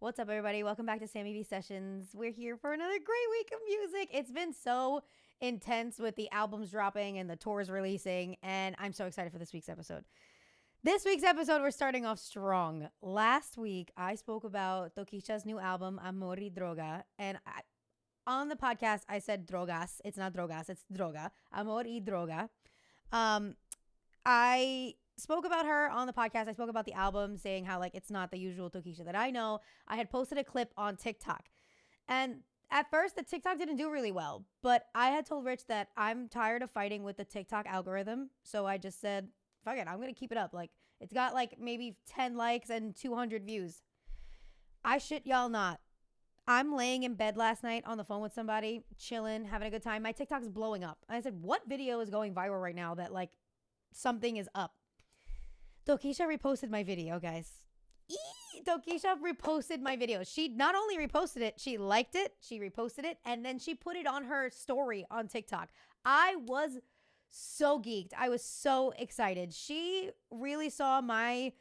What's up, everybody? Welcome back to Sammie Vee Sessions. We're here for another great week of music. It's been so intense with the albums dropping and the tours releasing, and I'm so excited for this week's episode. This week's episode, we're starting off strong. Last week, I spoke about Tokischa's new album, Amor y Droga, and on the podcast, I said drogas. It's not drogas, it's droga. Amor y Droga. I spoke about her on the podcast. I spoke about the album, saying how like it's not the usual Tokischa that I know. I had posted a clip on TikTok, and at first the TikTok didn't do really well, but I had told Rich that I'm tired of fighting with the TikTok algorithm, so I just said, fuck it, I'm gonna keep it up. Like, it's got like maybe 10 likes and 200 views. I shit y'all not. I'm laying in bed last night on the phone with somebody, chilling, having a good time. My TikTok's blowing up. I said, what video is going viral right now that like something is up? Tokischa reposted my video, guys. Tokischa reposted my video. She not only reposted it, she liked it, she reposted it, and then she put it on her story on TikTok. I was so geeked. I was so excited. She really saw my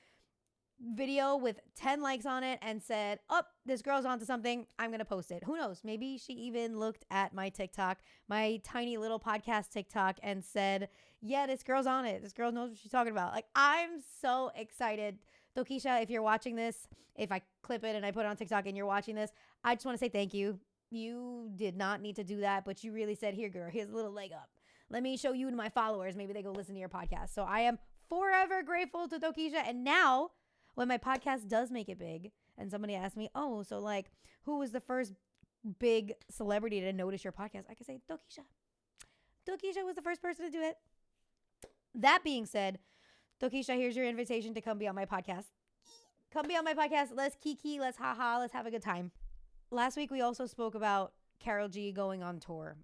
video with 10 likes on it and said, oh, this girl's onto something. I'm going to post it. Who knows? Maybe she even looked at my TikTok, my tiny little podcast TikTok, and said, yeah, this girl's on it. This girl knows what she's talking about. Like, I'm so excited. Tokischa, if you're watching this, if I clip it and I put it on TikTok and you're watching this, I just want to say thank you. You did not need to do that, but you really said, here, girl, here's a little leg up. Let me show you to my followers. Maybe they go listen to your podcast. So I am forever grateful to Tokischa. And now, when my podcast does make it big and somebody asks me, oh, so like, who was the first big celebrity to notice your podcast? I can say Tokischa. Tokischa was the first person to do it. That being said, Tokischa, here's your invitation to come be on my podcast. Come be on my podcast. Let's kiki, let's haha, let's have a good time. Last week, we also spoke about Karol G going on tour.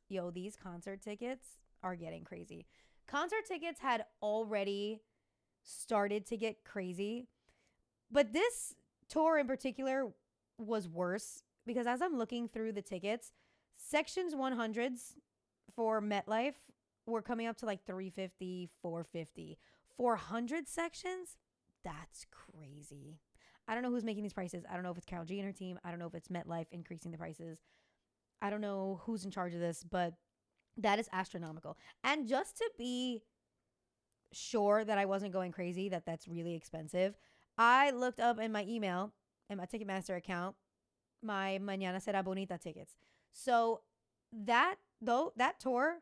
Yo, these concert tickets are getting crazy. Concert tickets had already started to get crazy, but this tour in particular was worse because as I'm looking through the tickets, sections 100s for MetLife were coming up to like $350, $450. 400 sections, that's crazy. I don't know who's making these prices. I don't know if it's Karol G and her team. I don't know if it's MetLife increasing the prices. I don't know who's in charge of this, but that is astronomical. And just to be sure that I wasn't going crazy, that's really expensive, I looked up in my email and my Ticketmaster account my Mañana Será Bonita tickets. So that tour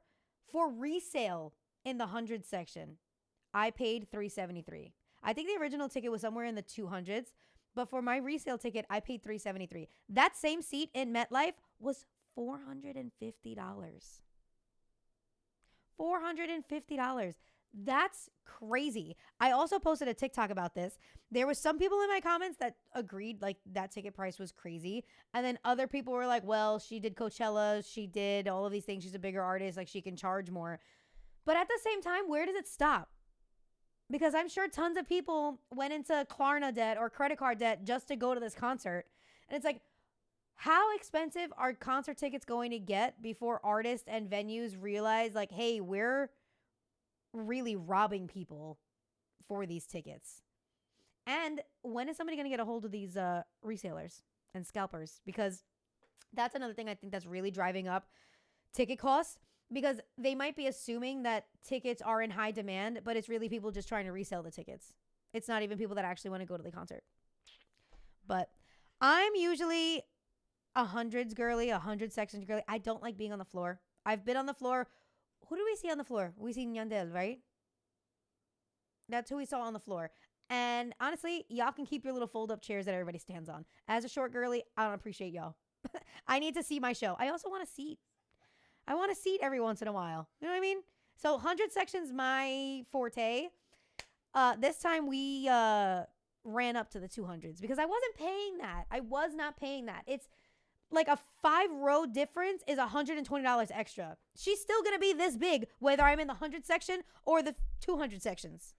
for resale in the 100 section, I paid $373. I think the original ticket was somewhere in the 200s, but for my resale ticket, I paid $373. That same seat in MetLife was $450. $450. That's crazy. I also posted a TikTok about this. There was some people in my comments that agreed like that ticket price was crazy. And then other people were like, well, she did Coachella. She did all of these things. She's a bigger artist. Like, she can charge more. But at the same time, where does it stop? Because I'm sure tons of people went into Klarna debt or credit card debt just to go to this concert. And it's like, how expensive are concert tickets going to get before artists and venues realize like, hey, we're really robbing people for these tickets? And when is somebody going to get a hold of these resellers and scalpers? Because that's another thing I think that's really driving up ticket costs, because they might be assuming that tickets are in high demand, but it's really people just trying to resell the tickets. It's not even people that actually want to go to the concert. But I'm usually a hundreds girly, 100 sections girly. I don't like being on the floor. I've been on the floor. Who do we see on the floor? We see Yandel, right? That's who we saw on the floor. And honestly, y'all can keep your little fold-up chairs that everybody stands on. As a short girly, I don't appreciate y'all. I need to see my show. I also want a seat. I want a seat every once in a while. You know what I mean? So 100 sections, my forte. This time we ran up to the 200s because I wasn't paying that. I was not paying that. It's like a 5-row difference is $120 extra. She's still going to be this big, whether I'm in the 100 section or the 200 sections.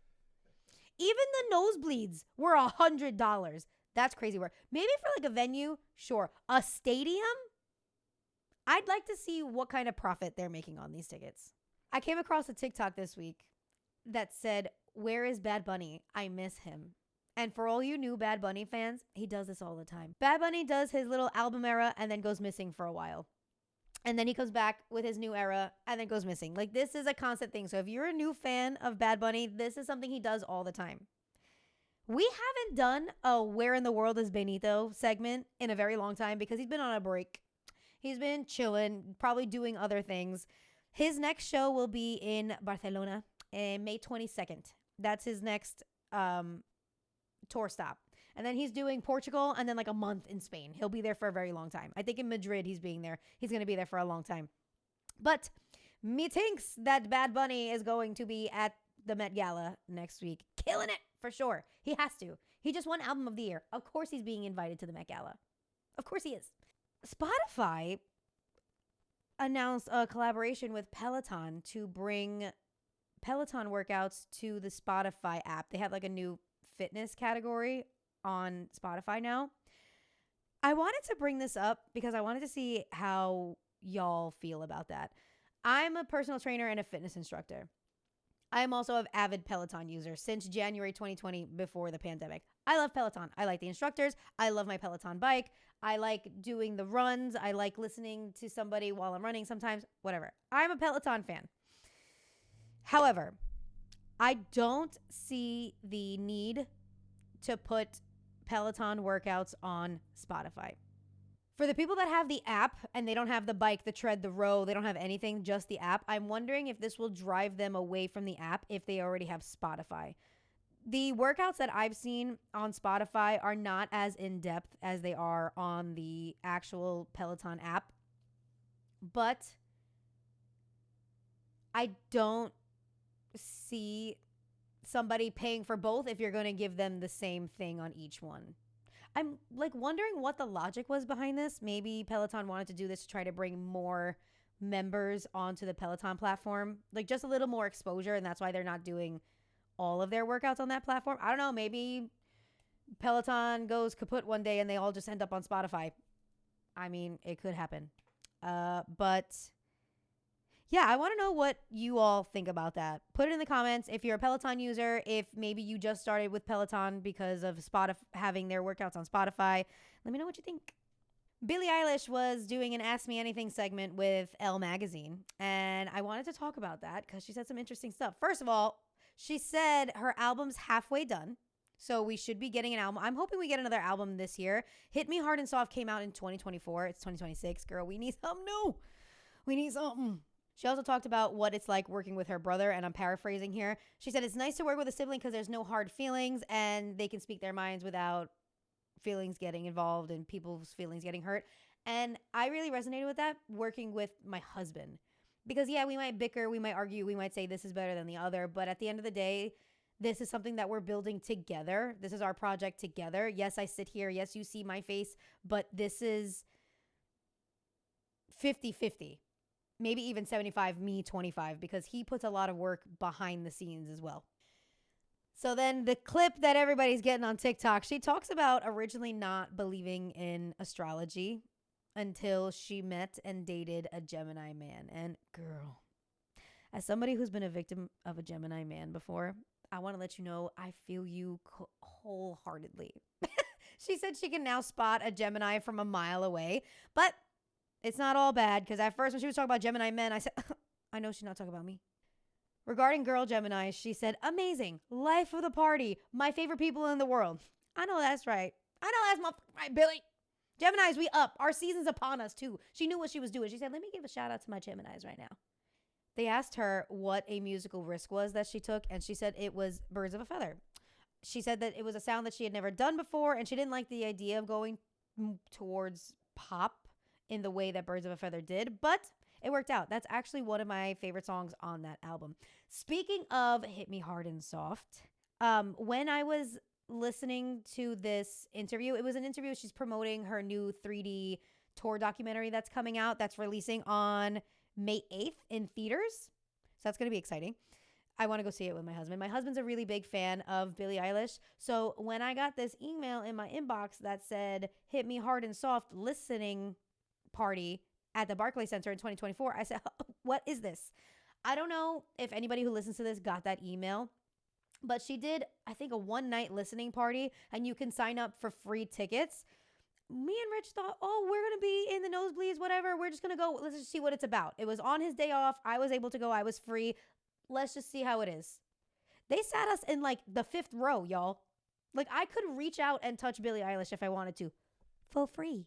Even the nosebleeds were $100. That's crazy work. Maybe for like a venue, sure. A stadium? I'd like to see what kind of profit they're making on these tickets. I came across a TikTok this week that said, "Where is Bad Bunny? I miss him." And for all you new Bad Bunny fans, he does this all the time. Bad Bunny does his little album era and then goes missing for a while. And then he comes back with his new era and then goes missing. Like, this is a constant thing. So if you're a new fan of Bad Bunny, this is something he does all the time. We haven't done a Where in the World is Benito segment in a very long time because he's been on a break. He's been chilling, probably doing other things. His next show will be in Barcelona on May 22nd. That's his next tour stop. And then he's doing Portugal and then like a month in Spain. He'll be there for a very long time. I think in Madrid he's being there. He's going to be there for a long time. But me thinks that Bad Bunny is going to be at the Met Gala next week. Killing it for sure. He has to. He just won Album of the Year. Of course he's being invited to the Met Gala. Of course he is. Spotify announced a collaboration with Peloton to bring Peloton workouts to the Spotify app. They have like a new fitness category on Spotify now. I wanted to bring this up because I wanted to see how y'all feel about that. I'm a personal trainer and a fitness instructor. I am also an avid Peloton user since January 2020, before the pandemic. I love Peloton. I like the instructors. I love my Peloton bike. I like doing the runs. I like listening to somebody while I'm running sometimes, whatever. I'm a Peloton fan. However, I don't see the need to put Peloton workouts on Spotify. For the people that have the app and they don't have the bike, the tread, the row, they don't have anything, just the app, I'm wondering if this will drive them away from the app if they already have Spotify. The workouts that I've seen on Spotify are not as in-depth as they are on the actual Peloton app. But I don't see somebody paying for both if you're going to give them the same thing on each one. I'm like wondering what the logic was behind this. Maybe Peloton wanted to do this to try to bring more members onto the Peloton platform, like just a little more exposure, and that's why they're not doing all of their workouts on that platform. I don't know. Maybe Peloton goes kaput one day and they all just end up on Spotify. I mean, it could happen. But yeah, I want to know what you all think about that. Put it in the comments if you're a Peloton user, if maybe you just started with Peloton because of Spotify having their workouts on Spotify. Let me know what you think. Billie Eilish was doing an Ask Me Anything segment with Elle Magazine, and I wanted to talk about that because she said some interesting stuff. First of all, she said her album's halfway done, so we should be getting an album. I'm hoping we get another album this year. Hit Me Hard and Soft came out in 2024. It's 2026. Girl, we need something new. We need something. She also talked about what it's like working with her brother, and I'm paraphrasing here. She said, it's nice to work with a sibling because there's no hard feelings and they can speak their minds without feelings getting involved and people's feelings getting hurt. And I really resonated with that working with my husband. Because, yeah, we might bicker, we might argue, we might say this is better than the other. But at the end of the day, this is something that we're building together. This is our project together. Yes, I sit here. Yes, you see my face. But this is 50-50. Maybe even 75, me 25, because he puts a lot of work behind the scenes as well. So then the clip that everybody's getting on TikTok, she talks about originally not believing in astrology until she met and dated a Gemini man. And girl, as somebody who's been a victim of a Gemini man before, I want to let you know I feel you wholeheartedly. She said she can now spot a Gemini from a mile away, but it's not all bad, because at first when she was talking about Gemini men, I said, I know she's not talking about me. Regarding girl Gemini, she said, amazing, life of the party, my favorite people in the world. I know that's right. I know that's right, Billy. Geminis, we up. Our season's upon us, too. She knew what she was doing. She said, let me give a shout out to my Geminis right now. They asked her what a musical risk was that she took, and she said it was Birds of a Feather. She said that it was a sound that she had never done before, and she didn't like the idea of going towards pop in the way that Birds of a Feather did, but it worked out. That's actually one of my favorite songs on that album. Speaking of Hit Me Hard and Soft, when I was listening to this interview, it was an interview. She's promoting her new 3D tour documentary that's coming out, that's releasing on May 8th in theaters. So that's going to be exciting. I want to go see it with my husband. My husband's a really big fan of Billie Eilish. So when I got this email in my inbox that said, Hit Me Hard and Soft listening party at the Barclays Center in 2024, I said, what is this? I don't know if anybody who listens to this got that email, But she did, I think, a one night listening party, and you can sign up for free tickets. Me and Rich thought, oh, we're going to be in the nosebleeds, whatever. We're just going to go. Let's just see what it's about. It was on his day off. I was able to go. I was free. Let's just see how it is. They sat us in like the 5th row, y'all. Like I could reach out and touch Billie Eilish if I wanted to. For free.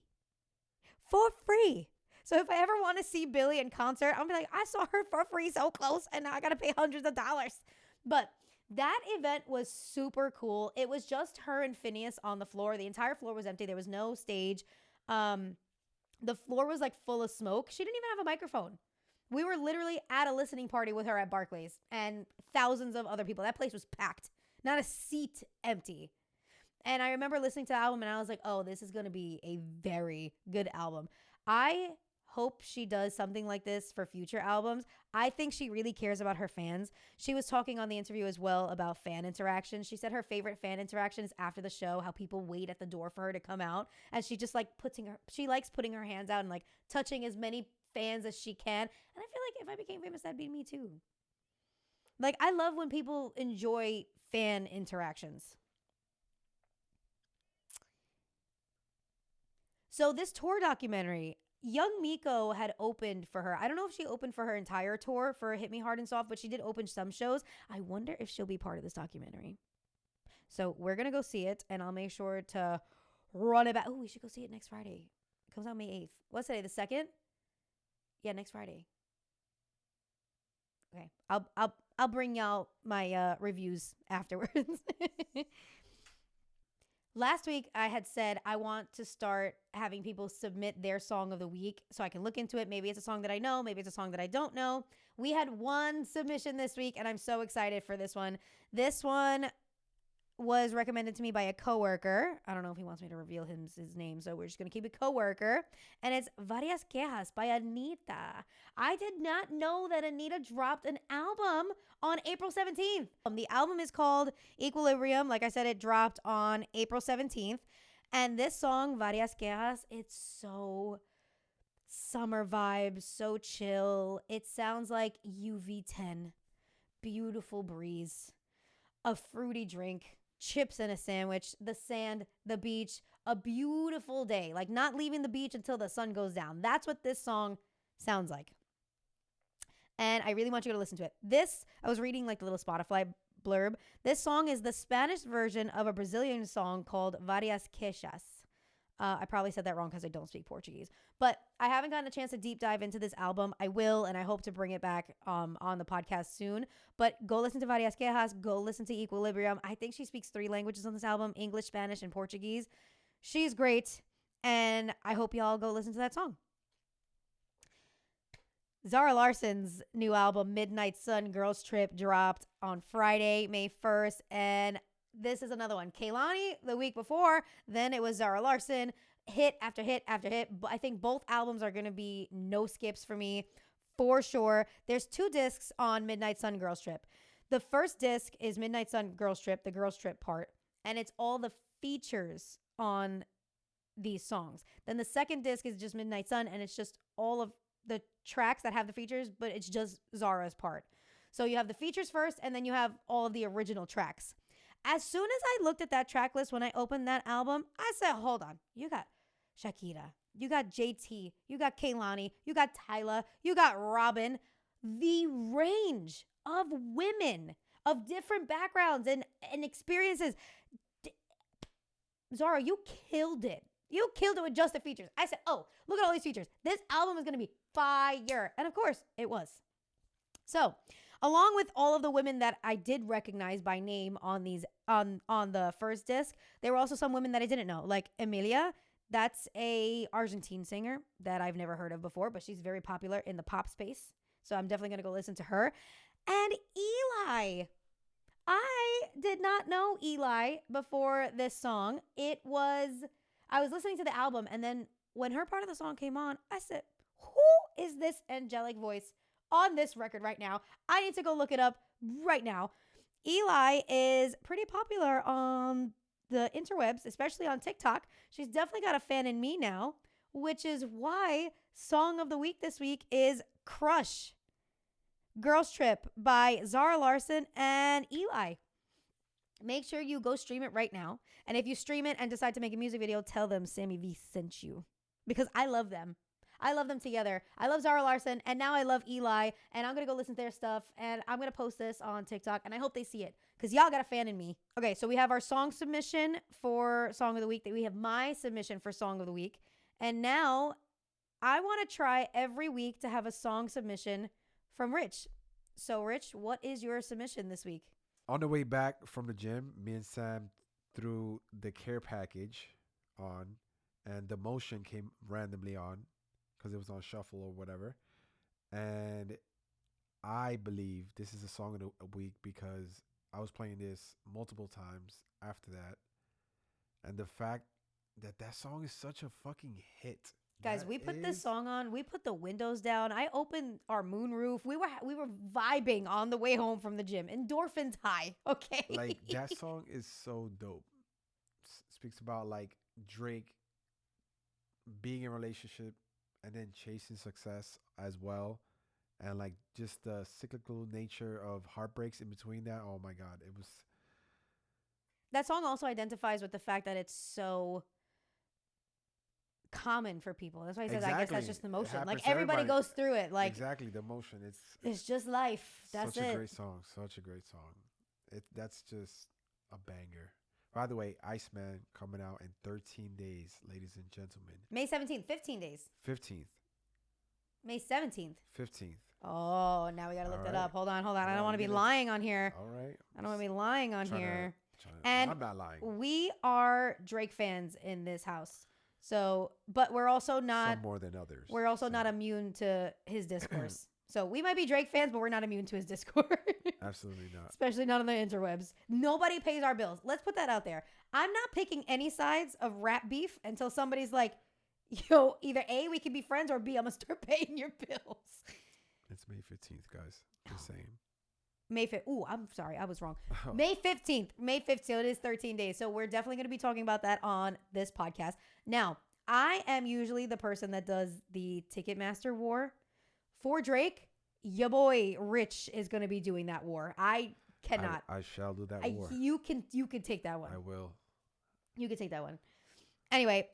For free. So if I ever want to see Billie in concert, I'm going to be like, I saw her for free so close and now I got to pay hundreds of dollars. But that event was super cool. It was just her and Phineas on the floor. The entire floor was empty. There was no stage. The floor was like full of smoke. She didn't even have a microphone. We were literally at a listening party with her at Barclays and thousands of other people. That place was packed. Not a seat empty. And I remember listening to the album and I was like, oh, this is going to be a very good album. I hope she does something like this for future albums. I think she really cares about her fans. She was talking on the interview as well about fan interaction. She said her favorite fan interaction is after the show, how people wait at the door for her to come out. And she just like she likes putting her hands out and like touching as many fans as she can. And I feel like if I became famous, that'd be me too. Like I love when people enjoy fan interactions. So this tour documentary, Young Miko had opened for her. I don't know if she opened for her entire tour for Hit Me Hard and Soft, but she did open some shows. I wonder if she'll be part of this documentary. So we're going to go see it, and I'll make sure to run it back. Oh, we should go see it next Friday. It comes out May 8th. What's today, the 2nd? Yeah, next Friday. Okay. I'll bring y'all my reviews afterwards. Last week, I had said I want to start having people submit their song of the week so I can look into it. Maybe it's a song that I know. Maybe it's a song that I don't know. We had one submission this week, and I'm so excited for this one. This one was recommended to me by a coworker. I don't know if he wants me to reveal his name, so we're just going to keep it coworker. And it's Varias Quejas by Anitta. I did not know that Anitta dropped an album on April 17th. The album is called Equilibrium. Like I said, it dropped on April 17th. And this song, Varias Quejas, it's so summer vibes, so chill. It sounds like UV10, beautiful breeze, a fruity drink, chips in a sandwich, the sand, the beach, a beautiful day. Like not leaving the beach until the sun goes down. That's what this song sounds like. And I really want you to listen to it. I was reading like the little Spotify blurb. This song is the Spanish version of a Brazilian song called Varias Queixas. I probably said that wrong because I don't speak Portuguese. But I haven't gotten a chance to deep dive into this album. I will, and I hope to bring it back on the podcast soon. But go listen to Varias Quejas. Go listen to Equilibrium. I think she speaks 3 languages on this album, English, Spanish, and Portuguese. She's great, and I hope y'all go listen to that song. Zara Larsson's new album, Midnight Sun Girls Trip, dropped on Friday, May 1st, and this is another one. Kehlani the week before, then it was Zara Larsson, hit after hit after hit. I think both albums are going to be no skips for me, for sure. There's 2 discs on Midnight Sun Girls Trip. The first disc is Midnight Sun Girls Trip, the Girls Trip part, and it's all the features on these songs. Then the second disc is just Midnight Sun, and it's just all of the tracks that have the features, but it's just Zara's part. So you have the features first, and then you have all of the original tracks. As soon as I looked at that track list when I opened that album, I said, hold on. You got Shakira, you got JT, you got Kehlani, you got Tyla, you got Robin. The range of women of different backgrounds and experiences. Zara, you killed it. You killed it with just the features. I said, oh, look at all these features. This album is going to be fire. And of course, it was. So, along with all of the women that I did recognize by name on these on the first disc, there were also some women that I didn't know, like Emilia. That's a Argentine singer that I've never heard of before, but she's very popular in the pop space. So I'm definitely going to go listen to her. And Eli. I did not know Eli before this song. I was listening to the album, and then when her part of the song came on, I said, who is this angelic voice on this record right now? I need to go look it up right now. Eli is pretty popular on the interwebs, especially on TikTok. She's definitely got a fan in me now, which is why song of the week this week is Crush, Girls Trip by Zara Larsson and Eli. make sure you go stream it right now. And if you stream it and decide to make a music video, tell them Sammie Vee sent you. Because I love them. I love them together. I love Zara Larsson, and now I love Eli, and I'm going to go listen to their stuff, and I'm going to post this on TikTok, and I hope they see it, because y'all got a fan in me. Okay, so we have our song submission for Song of the Week. We have my submission for Song of the Week, and now I want to try every week to have a song submission from Rich. So, Rich, what is your submission this week? On the way back from the gym, me and Sam threw the care package on, and the motion came randomly on because it was on shuffle or whatever. And I believe this is a song of the week because I was playing this multiple times after that. And the fact that that song is such a fucking hit. Guys, we put this song on. We put the windows down. I opened our moonroof. We were vibing on the way home from the gym. Endorphins high, okay? Like, that song is so dope. Speaks about, like, Drake being in a relationship and then chasing success as well. And, like, just the cyclical nature of heartbreaks in between that. Oh, my God. It was... That song also identifies with the fact that it's so... common for people. That's why he says, I guess that's just the motion. Like, everybody goes through it. Like, exactly, the motion. It's just life. That's such it. A great song. Such a great song. That's just a banger. By the way, Iceman coming out in 13 days, ladies and gentlemen. May 17th, 15 days. 15th. May 17th. 15th. Oh, now we got to look that up. Hold on. I don't want to be lying on here. All right. I don't want to be lying on here. And I'm not lying. We are Drake fans in this house. So, but we're also not... Some more than others. We're also not immune to his discourse. So we might be Drake fans, but we're not immune to his discourse. Absolutely not. Especially not on the interwebs. Nobody pays our bills. Let's put that out there. I'm not picking any sides of rap beef until somebody's like, yo, either A, we can be friends, or B, I'm going to start paying your bills. It's May 15th, guys. Just saying. May 5th. Ooh, I'm sorry. I was wrong. Oh. May 15th. May 15th. So it is 13 days. So we're definitely going to be talking about that on this podcast. Now, I am usually the person that does the Ticketmaster war. For Drake, your boy Rich is going to be doing that war. I cannot. I shall do that war. You can take that one. I will. You can take that one. Anyway,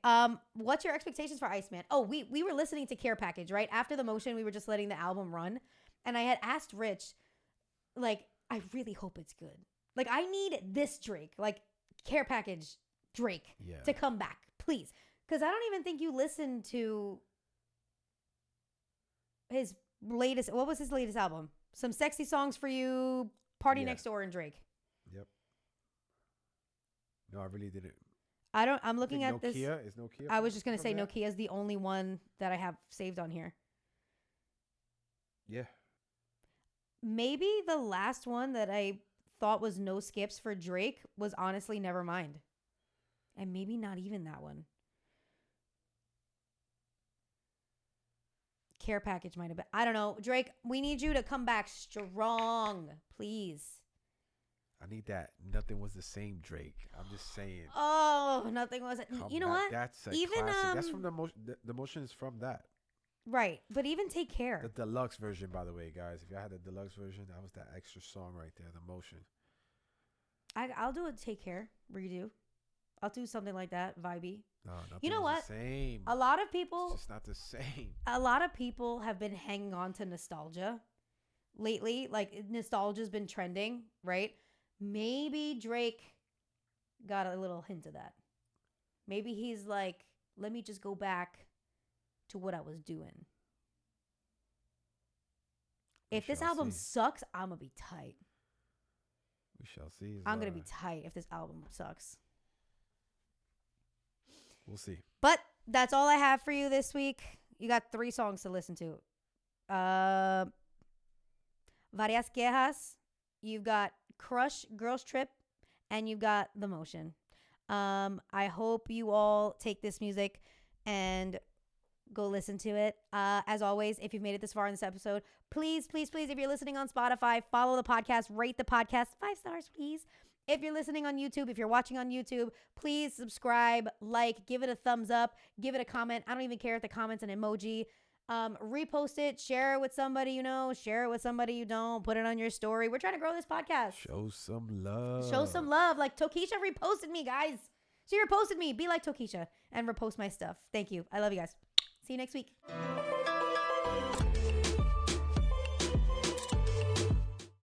what's your expectations for Iceman? Oh, we were listening to Care Package, right? After the motion, we were just letting the album run. And I had asked Rich, like, I really hope it's good. Like, I need this Drake, like, Care Package Drake to come back, please. Because I don't even think you listened to his latest, what was his latest album? Some Sexy Songs for You, Party Next Door, and Drake. Yep. No, I really didn't. I'm looking at this. Nokia? Is Nokia? I was just going to say Nokia is the only one that I have saved on here. Yeah. Maybe the last one that I thought was no skips for Drake was honestly Nevermind. And maybe not even that one. Care Package might have been. I don't know. Drake, we need you to come back strong, please. I need that. Nothing was the same, Drake. I'm just saying. Oh, nothing was. You know what? That's even classic. That's from the motion. The motion is from that. Right, but even Take Care. The deluxe version, by the way, guys. If you had the deluxe version, that was that extra song right there. The motion. I'll do a Take Care redo. I'll do something like that, vibey. No, nothing. You know what? The same. A lot of people. It's just not the same. A lot of people have been hanging on to nostalgia lately. Like, nostalgia's been trending, right? Maybe Drake got a little hint of that. Maybe he's like, let me just go back to what I was doing. If this album sucks, I'm going to be tight. We shall see. I'm going to be tight if this album sucks. We'll see. But that's all I have for you this week. You got 3 songs to listen to. Varias Quejas. You've got Crush, Girls Trip, and you've got The Motion. I hope you all take this music and go listen to it. As always, if you've made it this far in this episode, please, please, please, if you're listening on Spotify, follow the podcast, rate the podcast 5 stars, please. If you're listening on YouTube, if you're watching on YouTube, please subscribe, like, give it a thumbs up, give it a comment. I don't even care if the comment's an emoji. Repost it, share it with somebody you know, share it with somebody you don't, put it on your story. We're trying to grow this podcast. Show some love. Show some love. Like Tokisha reposted me, guys. She reposted me. Be like Tokisha and repost my stuff. Thank you. I love you guys. See you next week.